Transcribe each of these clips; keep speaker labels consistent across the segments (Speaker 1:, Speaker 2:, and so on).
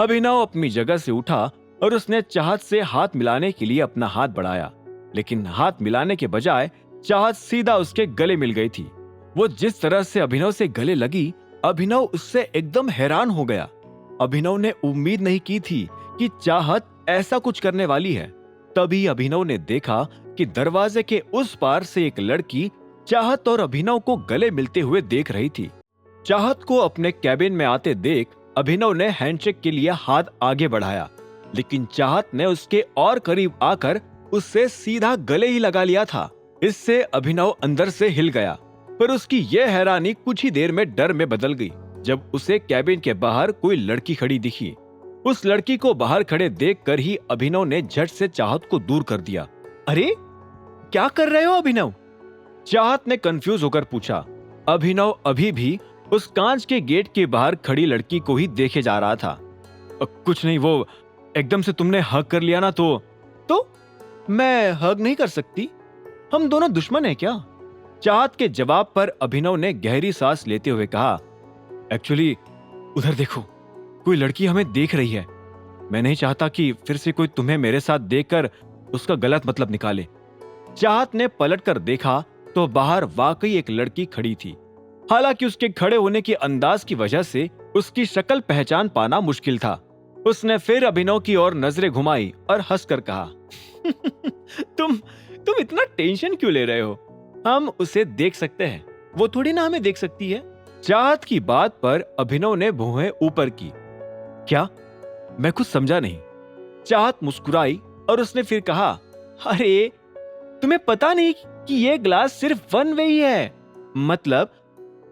Speaker 1: अभिनव अपनी जगह से उठा और उसने चाहत से हाथ मिलाने के लिए अपना हाथ बढ़ाया, लेकिन हाथ मिलाने के बजाय चाहत सीधा उसके गले मिल गई थी। वो जिस तरह से अभिनव से गले लगी, अभिनव उससे एकदम हैरान हो गया। अभिनव ने उम्मीद नहीं की थी कि चाहत ऐसा कुछ करने वाली है। तभी अभिनव ने देखा कि दरवाजे के उस पार से एक लड़की चाहत और अभिनव को गले मिलते हुए देख रही थी। चाहत को अपने कैबिन में आते देख अभिनव ने हैंडशेक के लिए हाथ आगे बढ़ाया, लेकिन चाहत ने उसके और करीब आकर उससे सीधा गले ही लगा लिया था। इससे अभिनव अंदर से हिल गया, पर उसकी यह हैरानी कुछ ही देर में डर में बदल गई जब उसे कैबिन के बाहर कोई लड़की खड़ी दिखी। उस लड़की को बाहर खड़े देखकर ही अभिनव ने झट से चाहत को दूर कर दिया। अरे क्या कर रहे हो अभिनव? चाहत ने कंफ्यूज होकर पूछा। अभिनव अभी भी उस कांच के गेट के बाहर खड़ी लड़की को ही देखे जा रहा था। कुछ नहीं, वो एकदम से तुमने हग कर लिया ना तो मैं हग नहीं कर सकती? हम दोनों दुश्मन हैं क्या? चाहत के जवाब पर अभिनव ने गहरी सांस लेते हुए कहा, एक्चुअली उधर देखो, कोई लड़की हमें देख रही है। मैं नहीं चाहता कि फिर से कोई तुम्हें मेरे साथ देखकर उसका गलत मतलब निकाले। चाहत ने पलटकर देखा तो बाहर वाकई एक लड़की खड़ी थी। हालांकि उसके खड़े होने के अंदाज की वजह से उसकी शक्ल पहचान पाना मुश्किल था। उसने फिर अभिनव की ओर नजरें घुमाई और हंसकर कहा, तुम इतना टेंशन क्यों ले रहे हो? हम उसे देख सकते हैं, वो थोड़ी ना हमें देख सकती है। चाहत की बात पर अभिनव ने भौहें ऊपर की। क्या? मैं कुछ समझा नहीं। चाहत मुस्कुराई और उसने फिर कहा, अरे तुम्हें पता नहीं कि ये ग्लास सिर्फ वन वे ही है। मतलब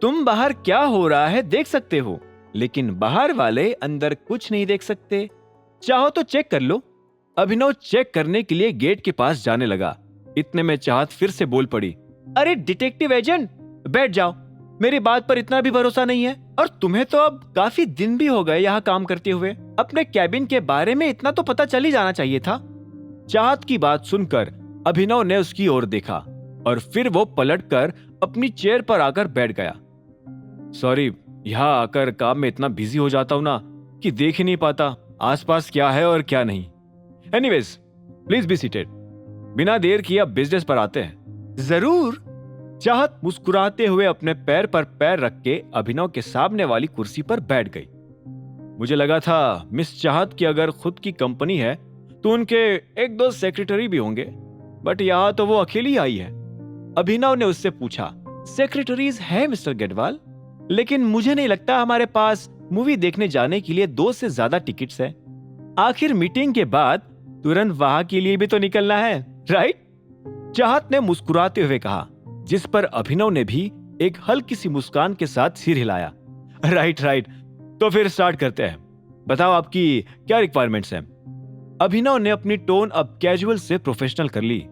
Speaker 1: तुम बाहर क्या हो रहा है देख सकते हो, लेकिन बाहर वाले अंदर कुछ नहीं देख सकते। चाहो तो चेक कर लो। अभिनव चेक करने के लिए गेट के पास जाने लगा। इतने में चाहत फिर से बोल पड़ी, अरे डिटेक्टिव एजेंट, बैठ जाओ। मेरी बात पर इतना भी भरोसा नहीं है, और तुम्हें तो अब काफी दिन भी हो गए यहाँ काम करते हुए। अपने कैबिन के बारे में इतना तो पता चल ही जाना चाहिए था। चाहत की बात सुनकर अभिनव ने उसकी ओर देखा और फिर वो पलटकर अपनी चेयर पर आकर बैठ गया। सॉरी, यहाँ आकर काम में इतना बिजी हो जाता हूं ना कि देख ही नहीं पाता आसपास क्या है और क्या नहीं। Anyways, please be seated. बिना देर किए अब बिजनेस पर आते हैं। जरूर। चाहत मुस्कुराते हुए अपने पैर पर पैर रख के अभिनव के सामने वाली कुर्सी पर बैठ गई। मुझे लगा था मिस चाहत की अगर खुद की कंपनी है तो उनके एक दो सेक्रेटरी भी होंगे, बट यहाँ तो वो अकेली आई है। अभिनव ने उससे पूछा, सेक्रेटरीज है मिस्टर गेडवाल, लेकिन मुझे नहीं लगता हमारे पास मूवी देखने जाने के लिए 2 से ज्यादा टिकट्स है। आखिर मीटिंग के बाद तुरंत वहां के लिए भी तो निकलना है, राइट? चाहत ने मुस्कुराते हुए कहा, जिस पर अभिनव ने भी एक हल्की सी मुस्कान के साथ सिर हिलाया। राइट, तो फिर स्टार्ट करते हैं। बताओ आपकी क्या रिक्वायरमेंट्स हैं? अभिनव ने अपनी टोन अब कैजुअल से प्रोफेशनल कर ली।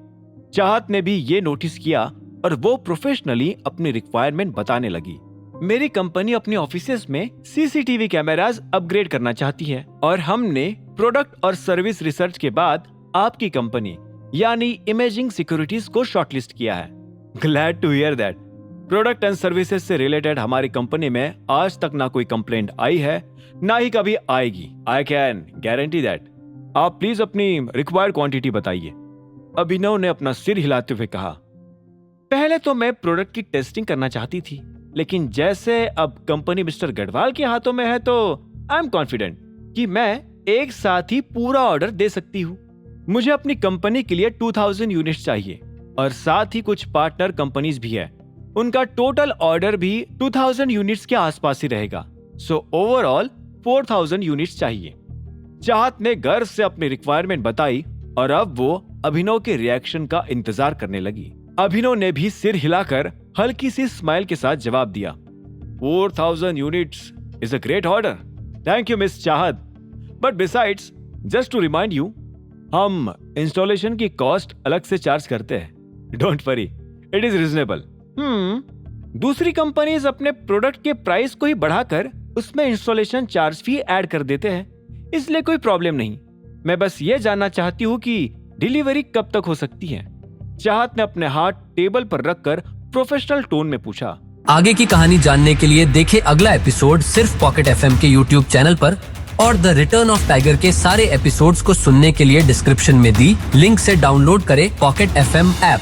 Speaker 1: चाहत ने भी ये नोटिस किया और वो प्रोफेशनली अपनी रिक्वायरमेंट बताने लगी। मेरी कंपनी अपने ऑफिसेस में सीसीटीवी कैमरास अपग्रेड करना चाहती है, और हमने प्रोडक्ट और सर्विस रिसर्च के बाद आपकी कंपनी यानी इमेजिंग सिक्योरिटीज को शॉर्टलिस्ट किया है। Glad to hear that. Product and services से रिलेटेड हमारी कंपनी में आज तक ना कोई कंप्लेंट आई है, ना ही कभी आएगी। I can guarantee that. आप प्लीज अपनी रिक्वायर्ड क्वांटिटी बताइए। अभिनव ने अपना सिर हिलाते हुए कहा, पहले तो मैं प्रोडक्ट की टेस्टिंग करना चाहती थी, लेकिन जैसे अब कंपनी मिस्टर गढ़वाल के हाथों में है तो आई एम कॉन्फिडेंट कि मैं एक साथ ही पूरा ऑर्डर दे सकती हूँ। मुझे अपनी कंपनी के लिए 2000 यूनिट्स चाहिए, और साथ ही कुछ पार्टनर कंपनीज भी है, उनका टोटल ऑर्डर भी 2000 यूनिट्स के आसपास ही रहेगा। सो ओवरऑल 4000 यूनिट्स चाहिए। चाहत ने गर्व से अपनी रिक्वायरमेंट बताई और अब वो अभिनव के रिएक्शन का इंतजार करने लगी। अभिनव ने भी सिर हिलाकर हल्की सी स्माइल के साथ जवाब दिया, 4000 units is a great order. Thank you miss Chahat, but besides just to remind you, हम इंस्टॉलेशन की कॉस्ट अलग से चार्ज करते हैं। Don't worry, it is reasonable. दूसरी कंपनीज अपने प्रोडक्ट के प्राइस को ही बढ़ाकर उसमें इंस्टॉलेशन चार्ज भी ऐड कर देते हैं, इसलिए कोई प्रॉब्लम नहीं। मैं बस ये जानना चाहती हूँ कि डिलीवरी कब तक हो सकती है। चाहत ने अपने हाथ टेबल पर रखकर प्रोफेशनल टोन में पूछा।
Speaker 2: आगे की कहानी जानने के लिए देखें अगला एपिसोड सिर्फ पॉकेट एफएम के यूट्यूब चैनल पर। और द रिटर्न ऑफ टाइगर के सारे एपिसोड्स को सुनने के लिए डिस्क्रिप्शन में दी लिंक से डाउनलोड करें पॉकेट FM ऐप।